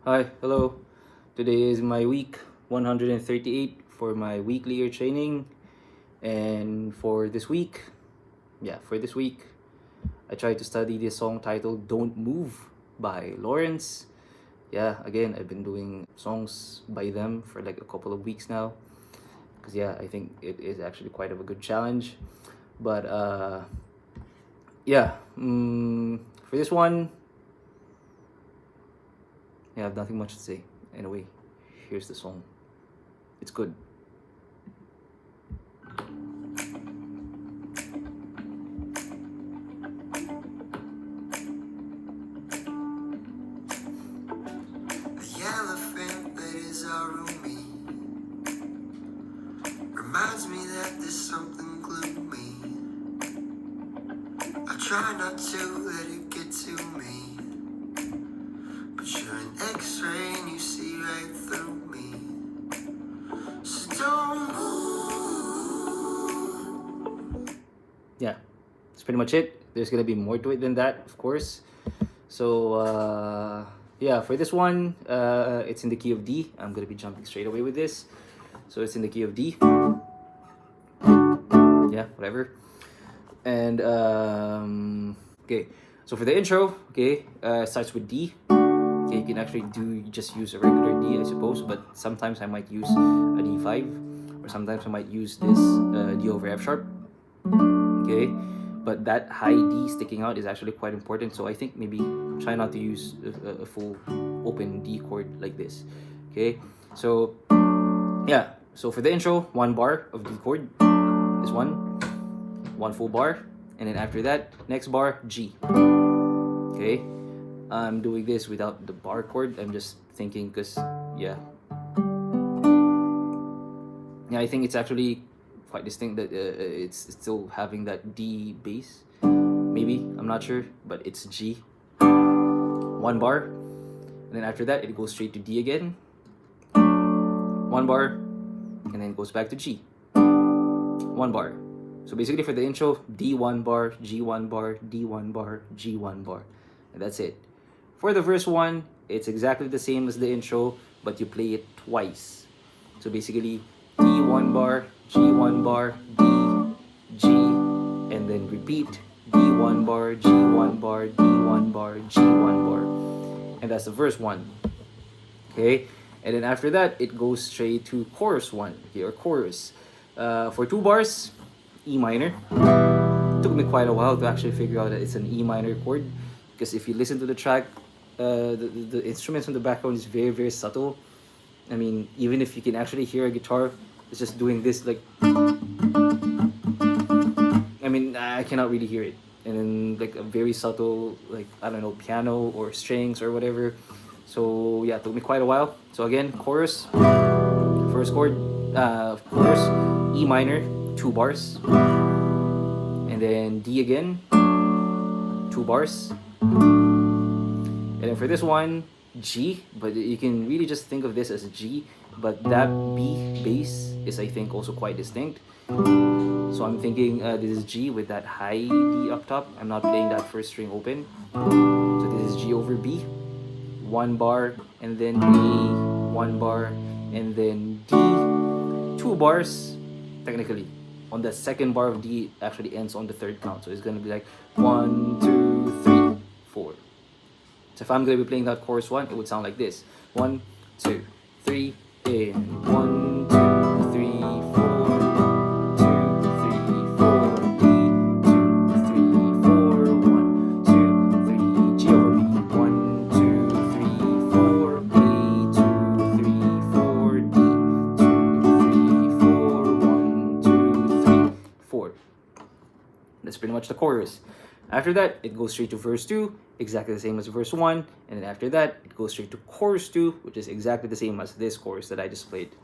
Hi, hello. Today is my week 138 for my weekly ear training. And for this week, I tried to study this song titled Don't Move by Lawrence. Yeah, again, I've been doing songs by them for like a couple of weeks now. Because, yeah, I think it is actually quite of a good challenge. But, yeah, for this one, yeah, I have nothing much to say. Anyway, here's the song. It's good. The elephant that is our roomie reminds me that there's something gloomy. I try not to let it get to me, but you're an X-ray and you see right through me. So don't move. Yeah, that's pretty much it. There's gonna be more to it than that, of course. So yeah, for this one, it's in the key of D. I'm gonna be jumping straight away with this. So it's in the key of D. Yeah, whatever. And okay. So for the intro, okay, starts with D. Okay, you can actually just use a regular D, I suppose. But sometimes I might use a D5, or sometimes I might use this D over F sharp. Okay, but that high D sticking out is actually quite important, so I think maybe try not to use a full open D chord like this. Okay, so yeah, so for the intro, one bar of D chord is one full bar, and then after that, next bar G. Okay, I'm doing this without the bar chord. I'm just thinking because yeah, I think it's actually quite distinct that it's still having that D bass. Maybe, I'm not sure, but it's G. One bar, and then after that it goes straight to D again. One bar, and then it goes back to G. One bar. So basically for the intro, D1 bar, G1 bar, D1 bar, G1 bar. And that's it. For the verse 1, it's exactly the same as the intro, but you play it twice. So basically, D1 bar, G1 bar, D, G, and then repeat D1 bar, G1 bar, D1 bar, G1 bar. And that's the verse 1. Okay? And then after that, it goes straight to chorus 1, okay, or chorus. For 2 bars, E minor. It took me quite a while to actually figure out that it's an E minor chord, because if you listen to the track, the instruments in the background is very, very subtle. I mean, even if you can actually hear a guitar, it's just doing this like. I mean, I cannot really hear it, and then like a very subtle, like I don't know, piano or strings or whatever. So yeah, it took me quite a while. So again, chorus, first chord, chorus, E minor, 2 bars, and then D again, 2 bars, and then for this one, G, but you can really just think of this as a G, but that B bass is I think also quite distinct. So I'm thinking this is G with that high D up top. I'm not playing that first string open. So this is G over B, 1 bar, and then A, 1 bar, and then D, 2 bars, technically. On the second bar of D, it actually ends on the third count. So it's gonna be like 1, 2, 3, 4. So if I'm gonna be playing that chorus 1, it would sound like this: 1, 2, 3, and 1, 2, 3, 4, 2, 3, 4, D, 2, 3, 4, 1, 2, 3, G over B, 1, 2, 3, 4, A, 2, 3, 4, D, 2, 3, 4, 1, 2, 3, 4. That's pretty much the chorus. After that, it goes straight to verse 2, exactly the same as verse 1. And then after that, it goes straight to chorus 2, which is exactly the same as this chorus that I just played.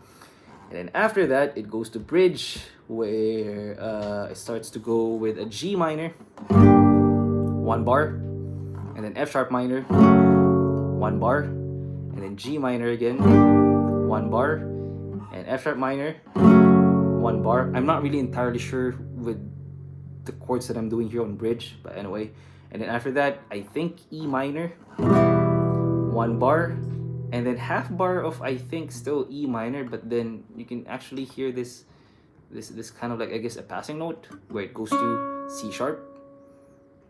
And then after that, it goes to bridge, where it starts to go with a G minor, 1 bar, and then F sharp minor, 1 bar, and then G minor again, 1 bar, and F sharp minor, 1 bar. I'm not really entirely sure with the chords that I'm doing here on bridge, but anyway. And then after that, I think E minor, 1 bar, and then half bar of, I think, still E minor, but then you can actually hear this kind of like, I guess, a passing note where it goes to C sharp.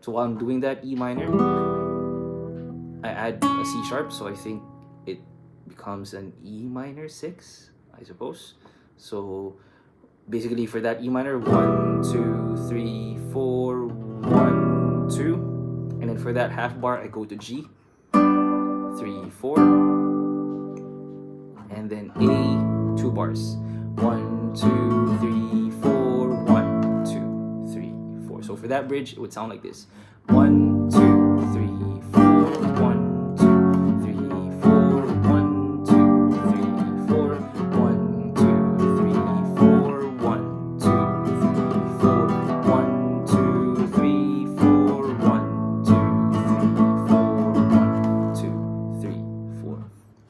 So while I'm doing that E minor, I add a C sharp, so I think it becomes an E minor 6, I suppose. So basically for that E minor, 1 2 3 4 1 2, and then for that half bar I go to G, 3 4, and then A, 2 bars, 1 2 3 4 1 2 3 4. So for that bridge it would sound like this: 1 2 3 4 1 2 3 4 1 2 3 4 1 2 3 4 1 2 3 4 1 2 3 4 1 2 3 4 1 2 3 4.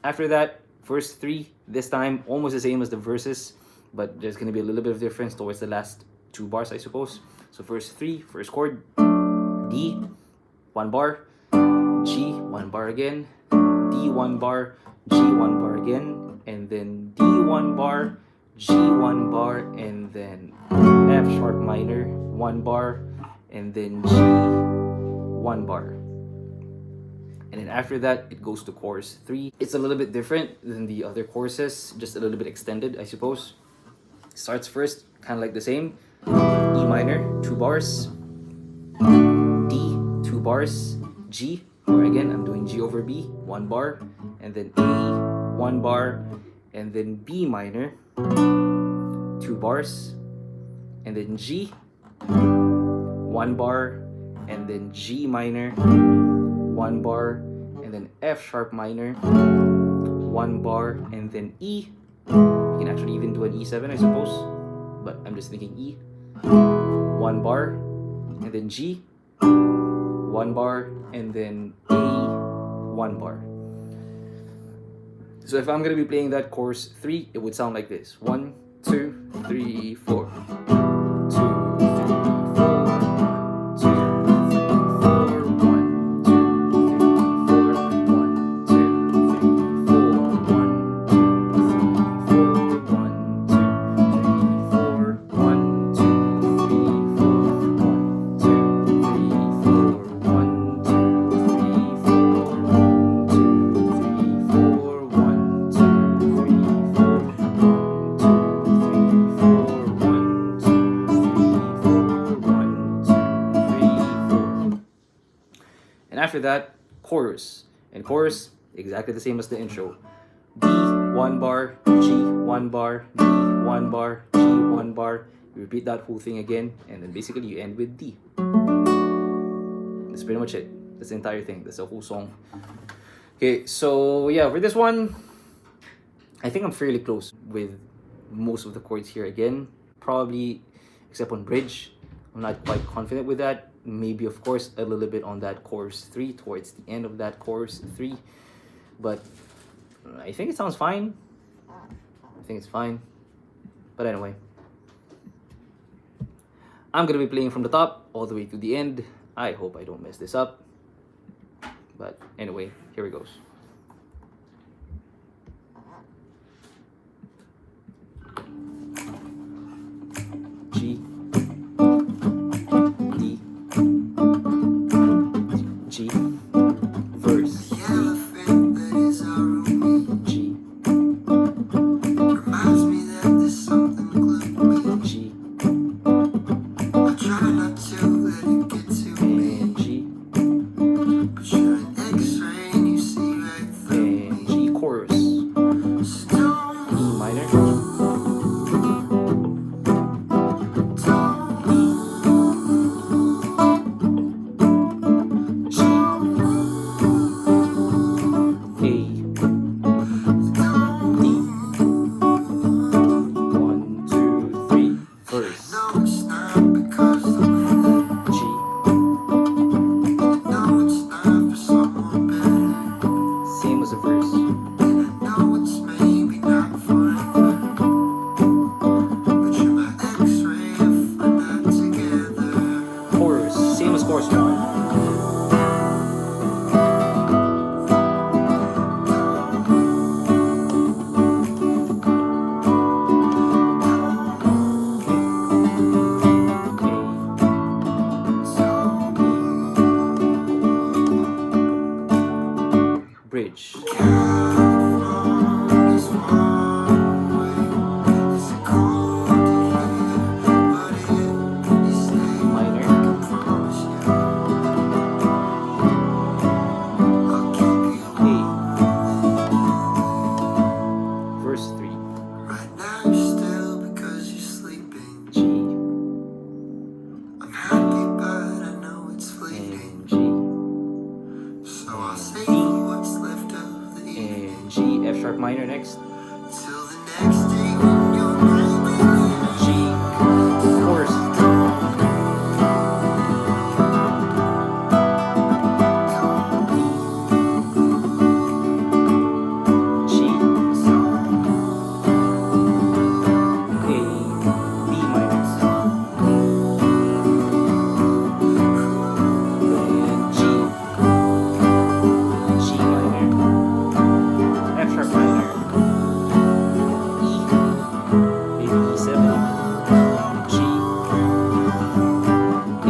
After that, verse 3, this time almost the same as the verses, but there's going to be a little bit of difference towards the last 2 bars, I suppose. So verse 3, first chord, D, 1 bar, G, 1 bar again, D, 1 bar, G, 1 bar again, and then D, 1 bar, G, 1 bar, and then F sharp minor, 1 bar, and then G, 1 bar. And then after that, it goes to chorus 3. It's a little bit different than the other choruses, just a little bit extended, I suppose. Starts first, kind of like the same. E minor, 2 bars. D, 2 bars. G, or again, I'm doing G over B, 1 bar. And then A, 1 bar. And then B minor, 2 bars. And then G, 1 bar. And then G minor, 1 bar, and then F sharp minor, 1 bar, and then E. You can actually even do an E7, I suppose, but I'm just thinking E, 1 bar, and then G, 1 bar, and then A, 1 bar. So if I'm gonna be playing that chorus 3, it would sound like this: 1 2 3 4, 2 after that, chorus. And chorus, exactly the same as the intro. D, 1 bar, G, 1 bar, D, 1 bar, G, 1 bar. You repeat that whole thing again, and then basically you end with D. That's pretty much it. That's the entire thing. That's the whole song. Okay, so yeah, for this one, I think I'm fairly close with most of the chords here again. Probably, except on bridge, I'm not quite confident with that. Maybe, of course, a little bit on that chorus 3, towards the end of that chorus 3. But I think it sounds fine. I think it's fine. But anyway, I'm going to be playing from the top all the way to the end. I hope I don't mess this up. But anyway, here it goes. G, D, G, verse, D, G, Reminds me that there's something gloomy. G, I try not to let it get to me. and G, But you're an X-ray and you see bridge. Verse 3. Right now you're still because you're sleeping. G I'm happy but I know it's fleeting. and G So I'll save what's left of the evening and G, F sharp minor next. till the next day when you're dreaming. G, chorus. G, A, B minor. And G, G minor, F sharp minor, E, maybe E7, G, A, and D.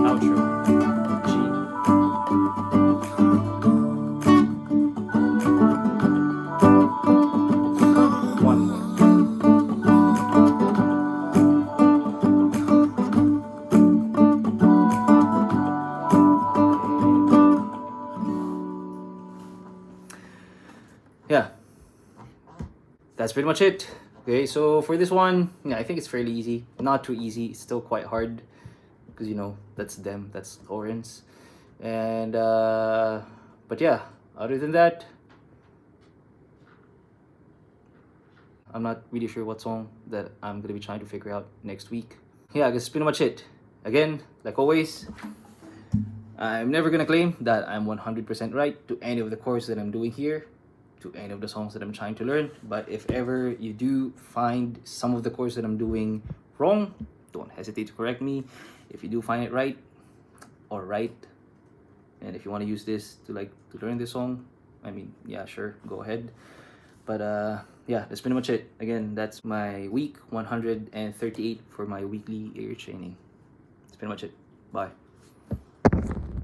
Outro, G. One more. Yeah, that's pretty much it. Okay, so for this one, yeah, I think it's fairly easy. Not too easy. It's still quite hard because, you know, that's them, that's Orange. And but yeah, other than that, I'm not really sure what song that I'm gonna be trying to figure out next week. Yeah, that's pretty much it. Again, like always, I'm never gonna claim that I'm 100% right to any of the chords that I'm doing here, to any of the songs that I'm trying to learn. But if ever you do find some of the chords that I'm doing wrong, don't hesitate to correct me. If you do find it right, or right, and if you want to use this to learn this song, I mean, yeah, sure, go ahead. But yeah, that's pretty much it. Again, that's my week 138 for my weekly ear training. That's pretty much it. Bye.